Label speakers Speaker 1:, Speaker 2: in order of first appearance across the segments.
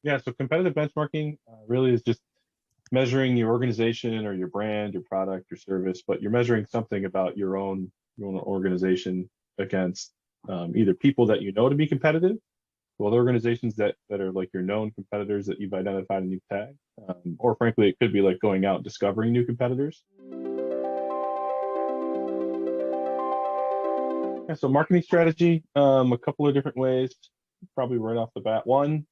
Speaker 1: Yeah, so competitive benchmarking really is just measuring your organization or your brand, your product, your service, but you're measuring something about your own organization against either people that you know to be competitive, well, other organizations that are like your known competitors that you've identified and you've tagged, or frankly, it could be like going out and discovering new competitors. Yeah, so marketing strategy, a couple of different ways, probably right off the bat. One,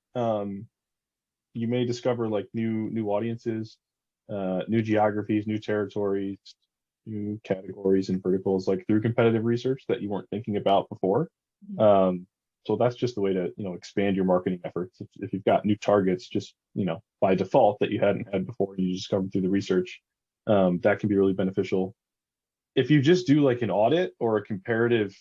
Speaker 1: you may discover like new audiences, new geographies, new territories, new categories and verticals, like through competitive research that you weren't thinking about before. So that's just the way to expand your marketing efforts. If you've got new targets, just by default that you hadn't had before, you discovered through the research, that can be really beneficial. If you just do like an audit or a comparative,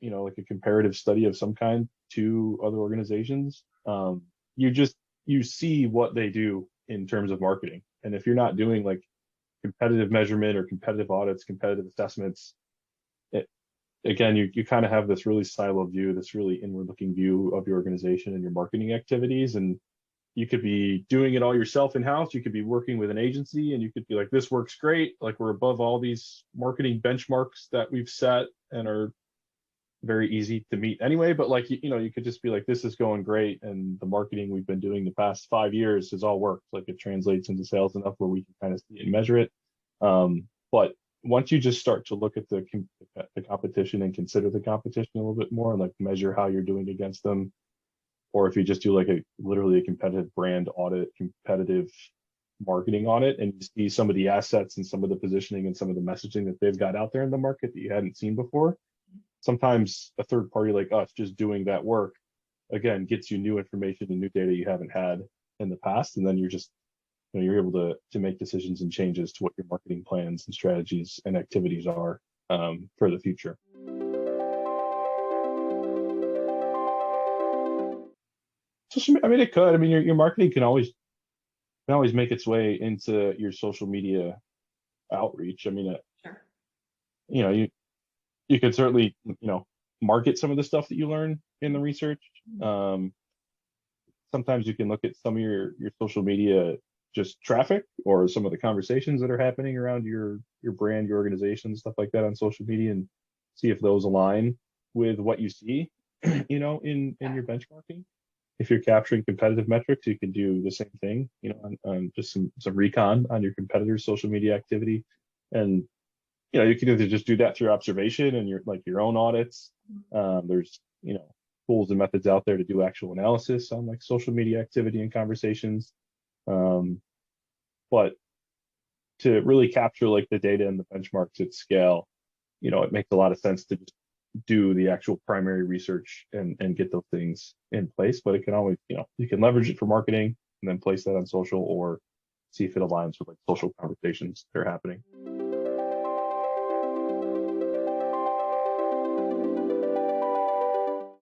Speaker 1: like a comparative study of some kind to other organizations, you just you see what they do in terms of marketing. And if you're not doing like competitive measurement or competitive audits, competitive assessments, again, you kind of have this really siloed view, this really inward looking view of your organization and your marketing activities. And you could be doing it all yourself in house. You could be working with an agency and you could be like, this works great. Like we're above all these marketing benchmarks that we've set and are very easy to meet anyway. But like, you could just be like, this is going great. And the marketing we've been doing the past 5 years has all worked. Like it translates into sales enough where we can kind of see it and measure it. But once you just start to look at the competition and consider the competition a little bit more and like measure how you're doing against them, or if you just do like literally a competitive brand audit, competitive marketing audit, and you see some of the assets and some of the positioning and some of the messaging that they've got out there in the market that you hadn't seen before, sometimes a third party like us just doing that work again gets you new information and new data you haven't had in the past, and then you're able to make decisions and changes to what your marketing plans and strategies and activities are for the future. I mean, it could. I mean, your marketing can always make its way into your social media outreach. I mean,
Speaker 2: Sure.
Speaker 1: You could certainly market some of the stuff that you learn in the research. Sometimes you can look at some of your social media just traffic or some of the conversations that are happening around your brand, your organization, stuff like that on social media, and see if those align with what you see, in your benchmarking. If you're capturing competitive metrics, you can do the same thing, on just some recon on your competitors' social media activity. And you can either just do that through observation and your own audits. There's tools and methods out there to do actual analysis on like social media activity and conversations. But to really capture like the data and the benchmarks at scale, it makes a lot of sense to just do the actual primary research and get those things in place. But it can always, you can leverage it for marketing and then place that on social or see if it aligns with like social conversations that are happening.